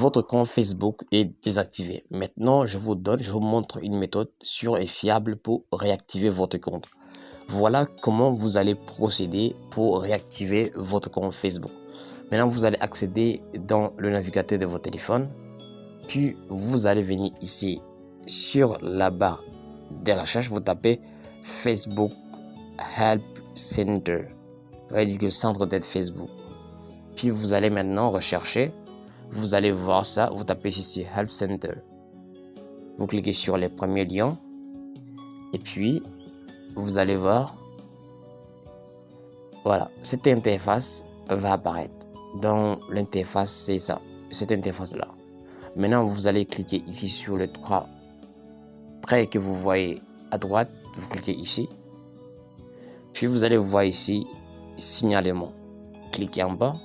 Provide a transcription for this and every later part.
votre compte Facebook est désactivé. Maintenant, je vous montre une méthode sûre et fiable pour réactiver votre compte. Voilà comment vous allez procéder pour réactiver votre compte Facebook. Maintenant, vous allez accéder dans le navigateur de votre téléphone. Puis, vous allez venir ici sur la barre de recherche. Vous tapez Facebook Help Center. Vous allez dire le centre d'aide Facebook. Puis, vous allez maintenant rechercher. Vous allez voir ça. Vous tapez ici Help Center. Vous cliquez sur les premiers liens. Et puis, vous allez voir. Voilà, cette interface va apparaître. Dans l'interface, c'est ça, cette interface-là. Maintenant, vous allez cliquer ici sur les trois traits que vous voyez à droite. Vous cliquez ici. Puis, vous allez voir ici, signalement. Cliquez en bas.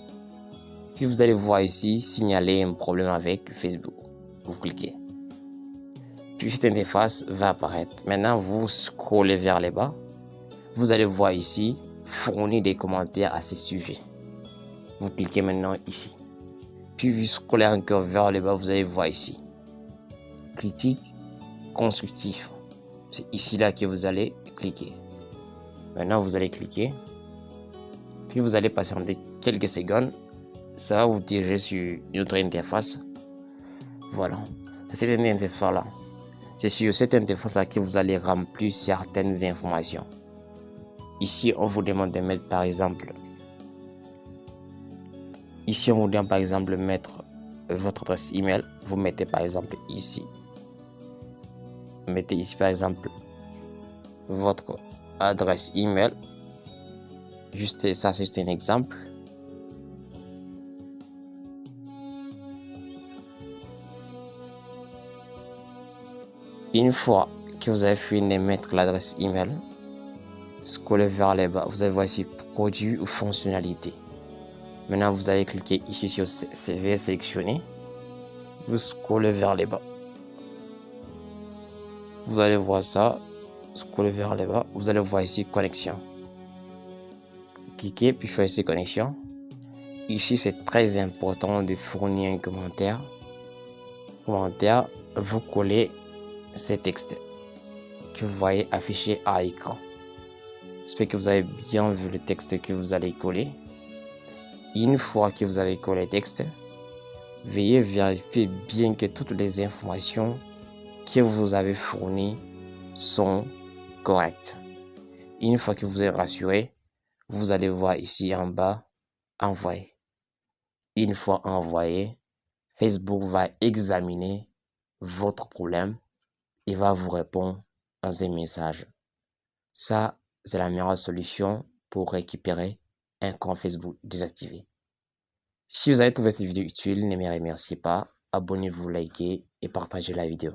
Puis, vous allez voir ici, signaler un problème avec Facebook. Vous cliquez. Puis, cette interface va apparaître. Maintenant, vous scrollez vers le bas. Vous allez voir ici, fournir des commentaires à ces sujets. Vous cliquez maintenant ici. Puis vous scrollez encore vers le bas, vous allez voir ici. Critique constructif. C'est ici là que vous allez cliquer. Maintenant vous allez cliquer. Puis vous allez patienter quelques secondes. Ça va vous diriger sur une autre interface. Voilà. C'est cette interface là. C'est sur cette interface là que vous allez remplir certaines informations. Ici, on vous demande de mettre par exemple. Ici, on vous demande par exemple mettre votre adresse email. Vous mettez par exemple ici. Mettez ici par exemple votre adresse email. Juste ça, c'est juste un exemple. Une fois que vous avez fini de mettre l'adresse email, scrollez vers le bas. Vous allez voir ici produits ou fonctionnalités. Maintenant, vous allez cliquer ici sur CV sélectionné. Vous scrollez vers le bas. Vous allez voir ça. Scrollez vers le bas. Vous allez voir ici connexion. Cliquez puis choisissez connexion. Ici, c'est très important de fournir un commentaire. Vous collez ce texte que vous voyez affiché à l'écran. J'espère que vous avez bien vu le texte que vous allez coller. Une fois que vous avez collé le texte, veuillez vérifier bien que toutes les informations que vous avez fournies sont correctes. Une fois que vous êtes rassuré, vous allez voir ici en bas, envoyer. Une fois envoyé, Facebook va examiner votre problème et va vous répondre dans un message. Ça, c'est la meilleure solution pour récupérer un compte Facebook désactivé. Si vous avez trouvé cette vidéo utile, ne me remerciez pas. Abonnez-vous, likez et partagez la vidéo.